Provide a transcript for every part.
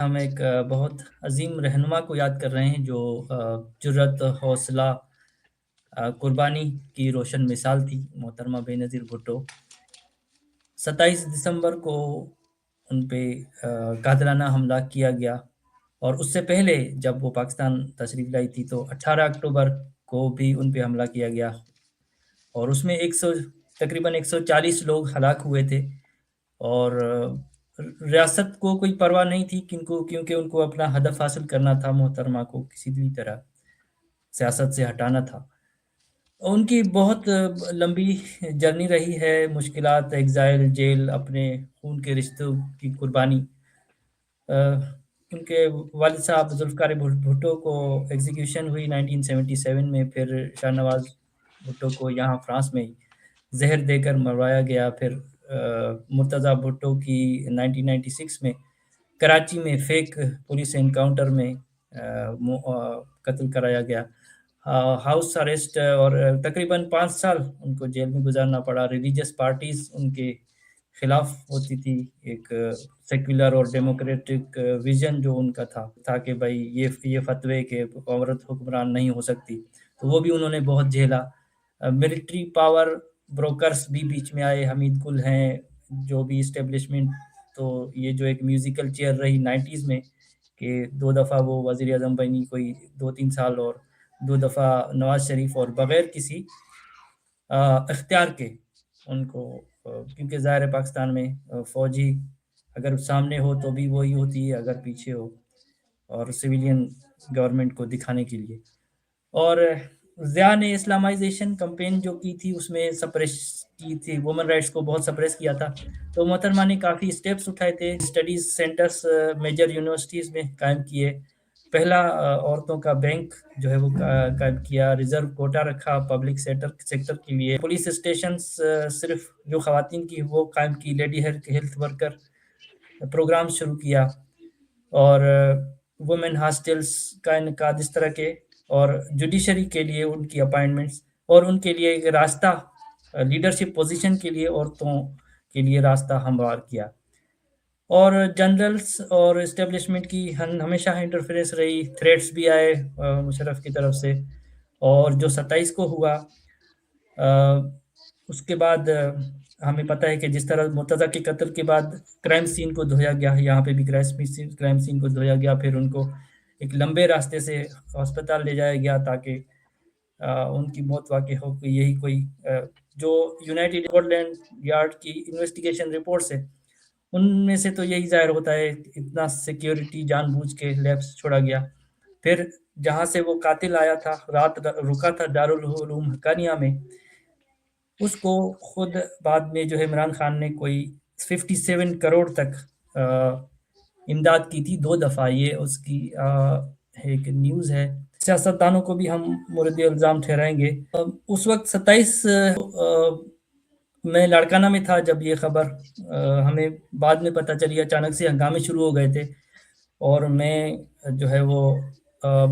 ہم ایک بہت عظیم رہنما کو یاد کر رہے ہیں جو جرأت، حوصلہ، قربانی کی روشن مثال تھی، محترمہ بینظیر بھٹو۔ 27 دسمبر کو ان پہ قاتلانہ حملہ کیا گیا، اور اس سے پہلے جب وہ پاکستان تشریف لائی تھی تو 18 اکتوبر کو بھی ان پہ حملہ کیا گیا، اور اس میں تقریباً 140 لوگ ہلاک ہوئے تھے۔ اور ریاست کو کوئی پرواہ نہیں تھی کیونکہ ان کو اپنا ہدف حاصل کرنا تھا، محترمہ کو کسی بھی طرح سیاست سے ہٹانا تھا۔ ان کی بہت لمبی جرنی رہی ہے، مشکلات، ایگزائل، جیل، اپنے خون کے رشتوں کی قربانی۔ ان کے والد صاحب ذوالفقار بھٹو کو ایگزیکیوشن ہوئی 1977 میں، پھر شاہ نواز بھٹو کو یہاں فرانس میں زہر دے کر مروایا گیا، پھر مرتضیٰ بھٹو کی 1996 میں کراچی میں فیک پولیس انکاؤنٹر میں قتل کرایا گیا، ہاؤس اریسٹ، اور تقریباً 5 سال ان کو جیل میں گزارنا پڑا۔ ریلیجس پارٹیز ان کے خلاف ہوتی تھی، ایک سیکولر اور ڈیموکریٹک ویژن جو ان کا تھا کہ بھائی یہ فتوے کہ عورت حکمران نہیں ہو سکتی، تو وہ بھی انہوں نے بہت جھیلا۔ ملٹری پاور بروکرز بھی بیچ میں آئے، حمید گل ہیں جو بھی اسٹیبلشمنٹ، تو یہ جو ایک میوزیکل چیئر رہی 90s میں کہ 2 دفعہ وہ وزیر اعظم بنی، کوئی 2-3 سال، اور 2 دفعہ نواز شریف، اور بغیر کسی اختیار کے ان کو، کیونکہ ظاہر پاکستان میں فوجی اگر سامنے ہو تو بھی وہی ہوتی ہے اگر پیچھے ہو، اور سویلین گورنمنٹ کو دکھانے کے لیے۔ اور ضیاء نے اسلامائزیشن کمپین جو کی تھی اس میں سپریس کی تھی، وومن رائٹس کو بہت سپریس کیا تھا، تو محترمہ نے کافی اسٹیپس اٹھائے تھے، اسٹڈیز سینٹرز میجر یونیورسٹیز میں قائم کیے، پہلا عورتوں کا بینک جو ہے وہ قائم کیا، ریزرو کوٹا رکھا پبلک سیکٹر کے لیے، پولیس اسٹیشنز صرف جو خواتین کی وہ قائم کی، لیڈی ہیلتھ ورکر پروگرام شروع کیا، اور وومن ہاسٹلز کا انعقاد اس طرح کے، اور جوڈیشری کے لیے ان کی اپائنٹمنٹس، اور ان کے لیے ایک راستہ لیڈرشپ پوزیشن کے لیے عورتوں کے لیے راستہ ہموار کیا۔ اور جنرلز اور اسٹیبلشمنٹ کی ہمیشہ انٹرفیرنس رہی، تھریٹس بھی آئے مشرف کی طرف سے، اور جو 27 کو ہوا اس کے بعد ہمیں پتہ ہے کہ جس طرح مرتضیٰ کے قتل کے بعد کرائم سین کو دھویا گیا، یہاں پہ بھی کرائم سین کو دھویا گیا، پھر ان کو ایک لمبے راستے سے ہسپتال لے جایا گیا تاکہ ان کی موت واقع ہو گئی۔ یہی کوئی جو یونائٹڈ اسکاٹ یارڈ کی انویسٹیگیشن رپورٹس ہے ان میں سے تو یہی ظاہر ہوتا ہے، اتنا سیکیورٹی جان بوجھ کے لیبس چھوڑا گیا۔ پھر جہاں سے وہ قاتل آیا تھا، رات رکا تھا دارالعلوم حقانیہ میں، اس کو خود بعد میں جو ہے عمران خان نے کوئی 57 کروڑ تک امداد کی تھی 2 دفعہ، یہ اس کی ایک نیوز ہے۔ سیاستدانوں کو بھی ہم مورد الزام ٹھہرائیں گے۔ اس وقت 27 میں لاڑکانہ میں تھا جب یہ خبر ہمیں بعد میں پتہ چلی، اچانک سے ہنگامے شروع ہو گئے تھے، اور میں جو ہے وہ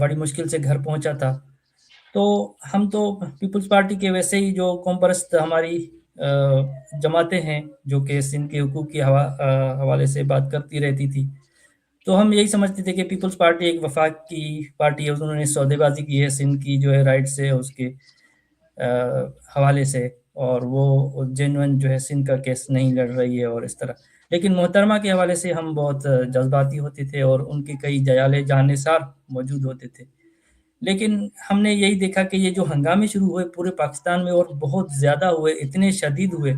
بڑی مشکل سے گھر پہنچا تھا۔ تو ہم تو پیپلز پارٹی کے ویسے ہی جو قوم پرست ہماری جماعتیں ہیں جو کہ سندھ کے حقوق کے حوالے سے بات کرتی رہتی تھی، تو ہم یہی سمجھتے تھے کہ پیپلز پارٹی ایک وفاق کی پارٹی ہے، انہوں نے سودے بازی کی ہے سندھ کی جو ہے رائٹ سے اس کے حوالے سے، اور وہ جینوئن جو ہے سندھ کا کیس نہیں لڑ رہی ہے اور اس طرح۔ لیکن محترمہ کے حوالے سے ہم بہت جذباتی ہوتے تھے، اور ان کے کئی جیالے جانثار موجود ہوتے تھے، لیکن ہم نے یہی دیکھا کہ یہ جو ہنگامے شروع ہوئے پورے پاکستان میں، اور بہت زیادہ ہوئے، اتنے شدید ہوئے،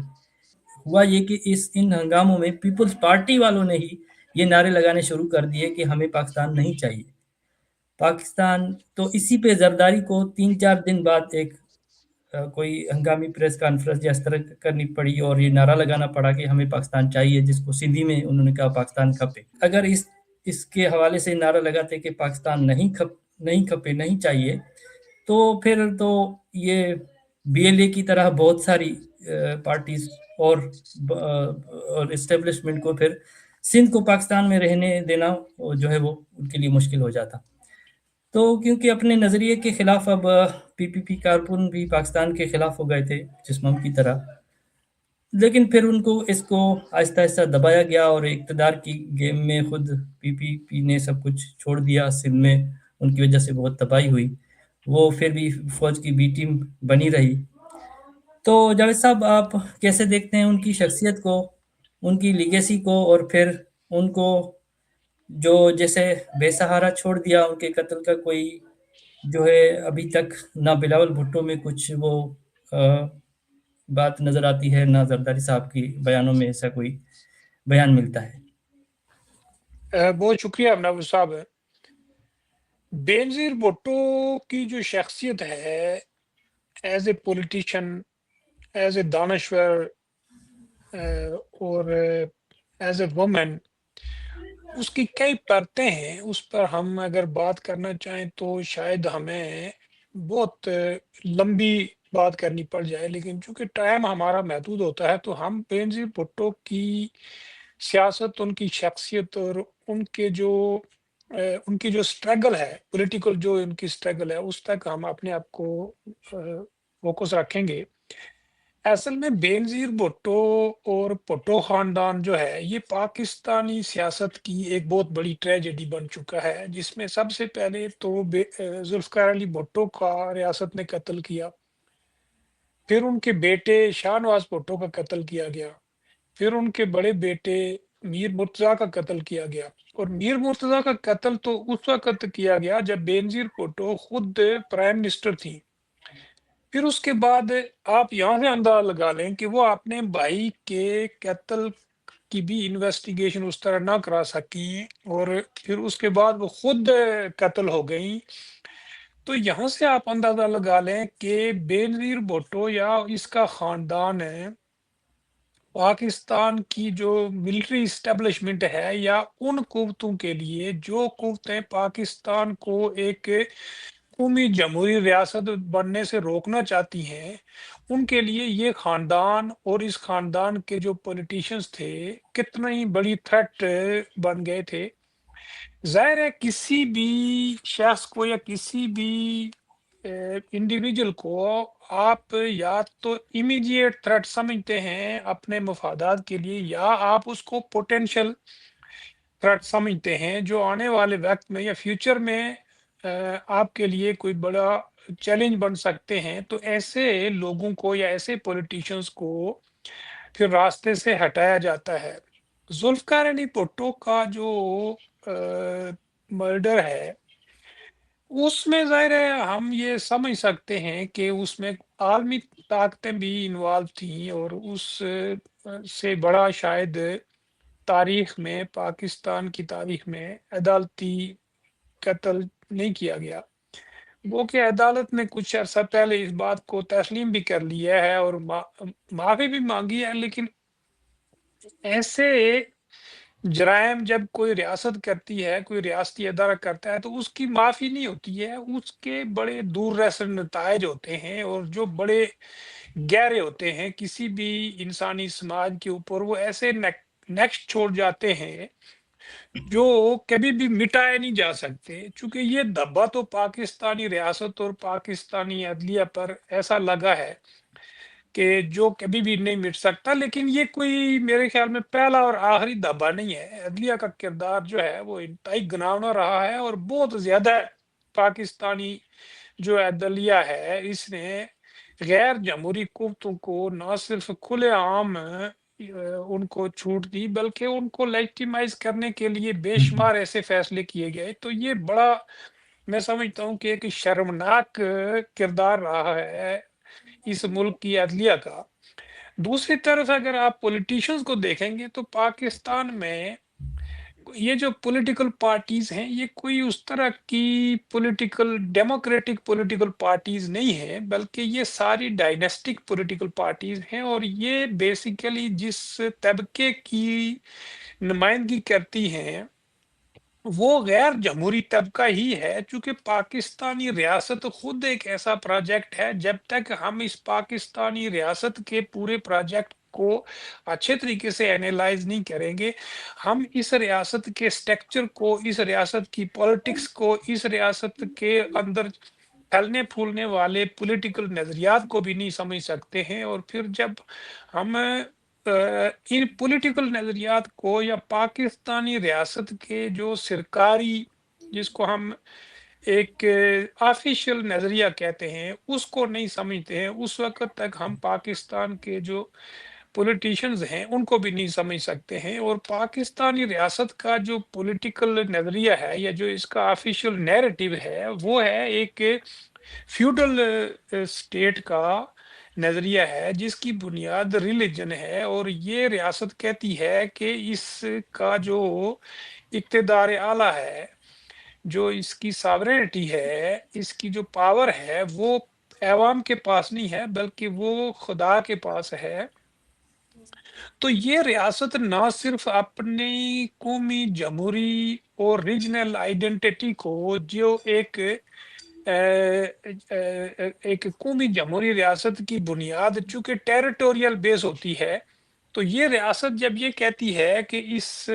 ہوا یہ کہ ان ہنگاموں میں پیپلز پارٹی والوں نے ہی یہ نعرے لگانے شروع کر دیے کہ ہمیں پاکستان نہیں چاہیے پاکستان۔ تو اسی پہ زرداری کو 3-4 دن بعد ایک کوئی ہنگامی پریس کانفرنس یا اس طرح کرنی پڑی، اور یہ نعرہ لگانا پڑا کہ ہمیں پاکستان چاہیے، جس کو سندھی میں انہوں نے کہا پاکستان کھپے۔ اگر اس کے حوالے سے نعرہ لگاتے کہ پاکستان نہیں کھپے، نہیں چاہیے، تو پھر تو یہ BLA کی طرح بہت ساری پارٹیز اور اسٹیبلشمنٹ کو پھر سندھ کو پاکستان میں رہنے دینا جو ہے وہ ان کے لیے مشکل ہو جاتا۔ تو کیونکہ اپنے نظریے کے خلاف اب PPP کارکن بھی پاکستان کے خلاف ہو گئے تھے جسمم کی طرح، لیکن پھر ان کو اس کو آہستہ آہستہ دبایا گیا اور اقتدار کی گیم میں خود پی پی پی نے سب کچھ چھوڑ دیا سندھ میں، ان کی وجہ سے بہت تباہی ہوئی، وہ پھر بھی فوج کی بی ٹیم بنی رہی۔ تو جاوید صاحب، آپ کیسے دیکھتے ہیں ان کی شخصیت کو، ان کی لیگیسی کو، اور پھر ان کو جو جیسے بے سہارا چھوڑ دیا، ان کے قتل کا کوئی جو ہے ابھی تک نہ بلاول بھٹو میں کچھ وہ بات نظر آتی ہے، نہ زرداری صاحب کی بیانوں میں ایسا کوئی بیان ملتا ہے۔ بہت شکریہ منور صاحب۔ بینظیر بھٹو کی جو شخصیت ہے as a politician, as a دانشور، اور ایز اے وومن، اس کی کئی پرتیں ہیں، اس پر ہم اگر بات کرنا چاہیں تو شاید ہمیں بہت لمبی بات کرنی پڑ جائے، لیکن چونکہ ٹائم ہمارا محدود ہوتا ہے تو ہم بینظیر بھٹو کی سیاست، ان کی شخصیت اور ان کے جو ان کی جو سٹرگل ہے، پولیٹیکل جو ان کی سٹرگل ہے، اس تک ہم اپنے آپ کو فوکس رکھیں گے۔ اصل میں بینظیر بھٹو اور بھٹو خاندان جو ہے یہ پاکستانی سیاست کی ایک بہت بڑی ٹریجڈی بن چکا ہے، جس میں سب سے پہلے تو ذوالفقار علی بھٹو کا ریاست نے قتل کیا، پھر ان کے بیٹے شاہ نواز بھٹو کا قتل کیا گیا، پھر ان کے بڑے بیٹے میر مرتضیٰ کا قتل کیا گیا، اور میر مرتضیٰ کا قتل تو اس وقت کیا گیا جب بینظیر بھٹو خود پرائم منسٹر تھی۔ پھر اس کے بعد آپ یہاں سے اندازہ لگا لیں کہ وہ اپنے بھائی کے قتل کی بھی انویسٹیگیشن اس طرح نہ کرا سکی، اور پھر اس کے بعد وہ خود قتل ہو گئیں۔ تو یہاں سے آپ اندازہ لگا لیں کہ بینظیر بھٹو یا اس کا خاندان ہے پاکستان کی جو ملٹری اسٹیبلشمنٹ ہے، یا ان قوتوں کے لیے جو قوتیں پاکستان کو ایک قومی جمہوری ریاست بننے سے روکنا چاہتی ہیں، ان کے لیے یہ خاندان اور اس خاندان کے جو پولیٹیشنز تھے کتنا ہی بڑی تھریٹ بن گئے تھے۔ ظاہر ہے کسی بھی شخص کو یا کسی بھی انڈیویجول کو آپ یا تو امیڈیٹ تھریٹ سمجھتے ہیں اپنے مفادات کے لیے، یا آپ اس کو پوٹینشل تھریٹ سمجھتے ہیں جو آنے والے وقت میں یا فیوچر میں آپ کے لیے کوئی بڑا چیلنج بن سکتے ہیں۔ تو ایسے لوگوں کو یا ایسے پولیٹیشنز کو پھر راستے سے ہٹایا جاتا ہے۔ ذوالفقار علی بھٹو کا جو مرڈر ہے، اس میں ظاہر ہے ہم یہ سمجھ سکتے ہیں کہ اس میں عالمی طاقتیں بھی انوالو تھیں، اور اس سے بڑا شاید تاریخ میں، پاکستان کی تاریخ میں عدالتی قتل نہیں کیا گیا۔ وہ کہ عدالت نے کچھ عرصہ پہلے اس بات کو تسلیم بھی کر لیا ہے اور معافی بھی مانگی ہے، لیکن ایسے جرائم جب کوئی ریاست کرتی ہے، کوئی ریاستی ادارہ کرتا ہے، تو اس کی معافی نہیں ہوتی ہے، اس کے بڑے دور رس نتائج ہوتے ہیں، اور جو بڑے گہرے ہوتے ہیں کسی بھی انسانی سماج کے اوپر، وہ ایسے نیکسٹ چھوڑ جاتے ہیں جو کبھی بھی مٹائے نہیں جا سکتے۔ چونکہ یہ دھبا تو پاکستانی ریاست اور پاکستانی عدلیہ پر ایسا لگا ہے کہ جو کبھی بھی نہیں مٹ سکتا، لیکن یہ کوئی میرے خیال میں پہلا اور آخری دھبا نہیں ہے۔ عدلیہ کا کردار جو ہے وہ انتہائی گھناؤنا رہا ہے، اور بہت زیادہ پاکستانی جو عدلیہ ہے اس نے غیر جمہوری قوتوں کو نہ صرف کھلے عام ان کو چھوٹ دی، بلکہ ان کو لیجیٹیمائز کرنے کے لیے بے شمار ایسے فیصلے کیے گئے۔ تو یہ بڑا، میں سمجھتا ہوں کہ ایک شرمناک کردار رہا ہے اس ملک کی عدلیہ کا۔ دوسری طرف اگر آپ پولیٹیشنز کو دیکھیں گے تو پاکستان میں یہ جو پولیٹیکل پارٹیز ہیں یہ کوئی اس طرح کی ڈیموکریٹک پولیٹیکل پارٹیز نہیں ہے، بلکہ یہ ساری ڈائنیسٹک پولیٹیکل پارٹیز ہیں، اور یہ بیسیکلی جس طبقے کی نمائندگی کرتی ہیں وہ غیر جمہوری طبقہ ہی ہے۔ چونکہ پاکستانی ریاست خود ایک ایسا پروجیکٹ ہے، جب تک ہم اس پاکستانی ریاست کے پورے پروجیکٹ کو اچھے طریقے سے اینالائز نہیں کریں گے، ہم اس ریاست کے سٹرکچر کو، اس ریاست کی پولیٹکس کو، اس ریاست کے اندر پھیلنے پھولنے والے پولیٹیکل نظریات کو بھی نہیں سمجھ سکتے ہیں۔ اور پھر جب ہم ان پولیٹیکل نظریات کو یا پاکستانی ریاست کے جو سرکاری، جس کو ہم ایک آفیشیل نظریہ کہتے ہیں، اس کو نہیں سمجھتے ہیں، اس وقت تک ہم پاکستان کے جو پولیٹیشنز ہیں ان کو بھی نہیں سمجھ سکتے ہیں۔ اور پاکستانی ریاست کا جو پولیٹیکل نظریہ ہے یا جو اس کا آفیشیل نیریٹو ہے، وہ ہے ایک فیوڈل اسٹیٹ کا نظریہ ہے، جس کی بنیاد ریلیجن ہے، اور یہ ریاست کہتی ہے کہ اس کا جو اقتدار اعلیٰ ہے، جو اس کی ساورینٹی ہے، اس کی جو پاور ہے، وہ عوام کے پاس نہیں ہے بلکہ وہ خدا کے پاس ہے۔ تو یہ ریاست نہ صرف اپنی قومی، جمہوری اور ریجنل آئیڈینٹی کو، جو ایک قومی جمہوری ریاست کی بنیاد چونکہ ٹیریٹوریل بیس ہوتی ہے، تو یہ ریاست جب یہ کہتی ہے کہ اس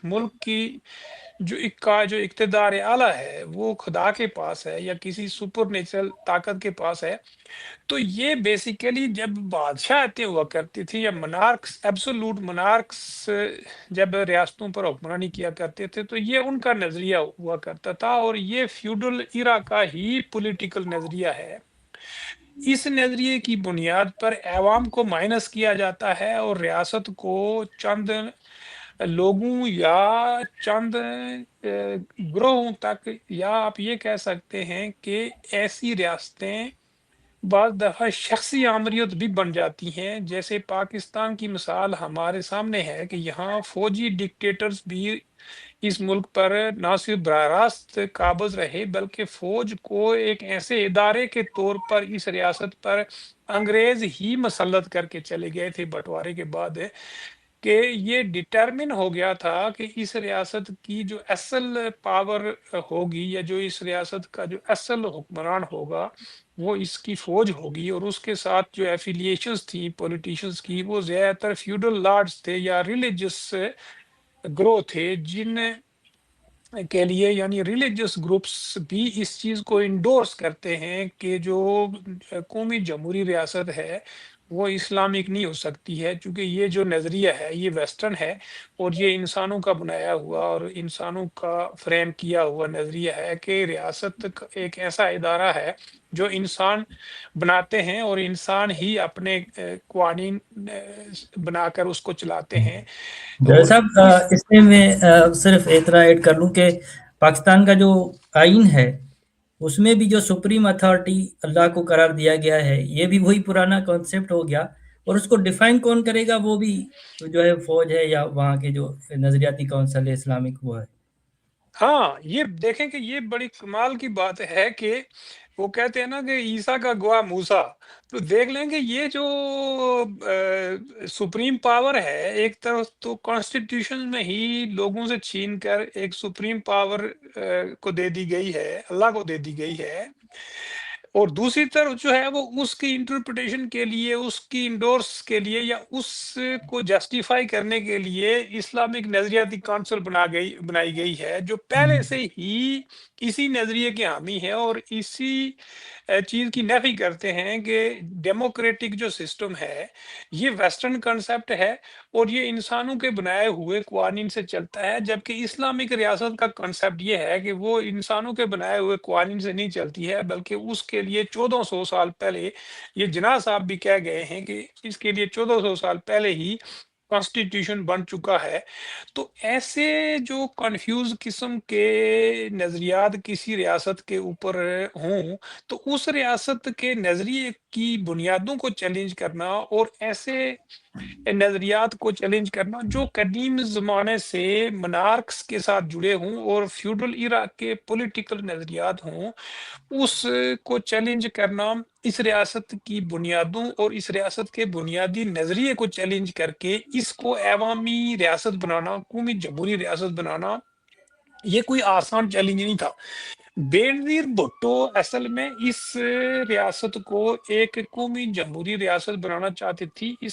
ملک کی جو اقتدار اعلیٰ ہے وہ خدا کے پاس ہے یا کسی سپر نیچرل طاقت کے پاس ہے، تو یہ بیسیکلی جب بادشاہتیں ہوا کرتی تھی یا منارکس، ایبسولوٹ منارکس جب ریاستوں پر حکمرانی کیا کرتے تھے، تو یہ ان کا نظریہ ہوا کرتا تھا، اور یہ فیوڈل ایرا کا ہی پولیٹیکل نظریہ ہے۔ اس نظریے کی بنیاد پر عوام کو مائنس کیا جاتا ہے اور ریاست کو چند لوگوں یا چند گروہوں تک، یا آپ یہ کہہ سکتے ہیں کہ ایسی ریاستیں بعض دفعہ شخصی آمریت بھی بن جاتی ہیں۔ جیسے پاکستان کی مثال ہمارے سامنے ہے کہ یہاں فوجی ڈکٹیٹرز بھی اس ملک پر نہ صرف براہ راست قابض رہے، بلکہ فوج کو ایک ایسے ادارے کے طور پر اس ریاست پر انگریز ہی مسلط کر کے چلے گئے تھے بٹوارے کے بعد، کہ یہ ڈٹرمن ہو گیا تھا کہ اس ریاست کی جو اصل پاور ہوگی یا جو اس ریاست کا جو اصل حکمران ہوگا وہ اس کی فوج ہوگی، اور اس کے ساتھ جو ایفیلیشنز تھی پولیٹیشنز کی، وہ زیادہ تر فیوڈل لارڈز تھے یا ریلیجس گروہ تھے، جن کے لیے یعنی ریلیجس گروپس بھی اس چیز کو انڈورس کرتے ہیں کہ جو قومی جمہوری ریاست ہے وہ اسلامک نہیں ہو سکتی ہے، چونکہ یہ جو نظریہ ہے یہ ویسٹرن ہے، اور یہ انسانوں کا بنایا ہوا اور انسانوں کا فریم کیا ہوا نظریہ ہے کہ ریاست ایک ایسا ادارہ ہے جو انسان بناتے ہیں اور انسان ہی اپنے قوانین بنا کر اس کو چلاتے ہیں۔ جیسا تو صاحب اس اس میں صرف اتنا ایڈ کر لوں کہ پاکستان کا جو آئین ہے اس میں بھی جو سپریم اتھارٹی اللہ کو قرار دیا گیا ہے، یہ بھی وہی پرانا کانسیپٹ ہو گیا، اور اس کو ڈیفائن کون کرے گا، وہ بھی جو ہے فوج ہے یا وہاں کے جو نظریاتی کونسل ہے اسلامک وہ ہے۔ ہاں، یہ دیکھیں کہ یہ بڑی کمال کی بات ہے کہ وہ کہتے ہیں نا کہ عیسیٰ کا گواہ موسیٰ، تو دیکھ لیں کہ یہ جو سپریم پاور ہے، ایک طرف تو کانسٹیٹیوشن میں ہی لوگوں سے چھین کر ایک سپریم پاور کو دے دی گئی ہے، اللہ کو دے دی گئی ہے، اور دوسری طرف جو ہے وہ اس کی انٹرپریٹیشن کے لیے، اس کی انڈورس کے لیے یا اس کو جسٹیفائی کرنے کے لیے اسلامک نظریاتی کونسل بنائی گئی ہے، جو پہلے سے ہی اسی نظریے کے حامی ہے اور اسی چیز کی نفی کرتے ہیں کہ ڈیموکریٹک جو سسٹم ہے یہ ویسٹرن کنسپٹ ہے اور یہ انسانوں کے بنائے ہوئے قوانین سے چلتا ہے، جبکہ اسلامک ریاست کا کنسپٹ یہ ہے کہ وہ انسانوں کے بنائے ہوئے قوانین سے نہیں چلتی ہے، بلکہ اس کے لیے 1400 سال پہلے، یہ جناح صاحب بھی کہہ گئے ہیں کہ اس کے لیے 1400 سال پہلے ہی کانسٹیٹیوشن بن چکا ہے۔ تو ایسے جو کنفیوز قسم کے نظریات کسی ریاست کے اوپر ہوں، تو اس ریاست کے نظریے کی بنیادوں کو چیلنج کرنا اور ایسے نظریات کو چیلنج کرنا جو قدیم زمانے سے منارکس کے ساتھ جڑے ہوں اور فیوڈل ایرا کے پولیٹیکل نظریات ہوں، اس کو چیلنج کرنا، اس ریاست کی بنیادوں اور اس ریاست کے بنیادی نظریے کو چیلنج کر کے اس کو عوامی ریاست بنانا، قومی جمہوری ریاست بنانا، یہ کوئی آسان چیلنج نہیں تھا۔ بینظیر بھٹو اصل میں اس ریاست کو ایک قومی جمہوری ریاست بنانا چاہتی تھی۔ اس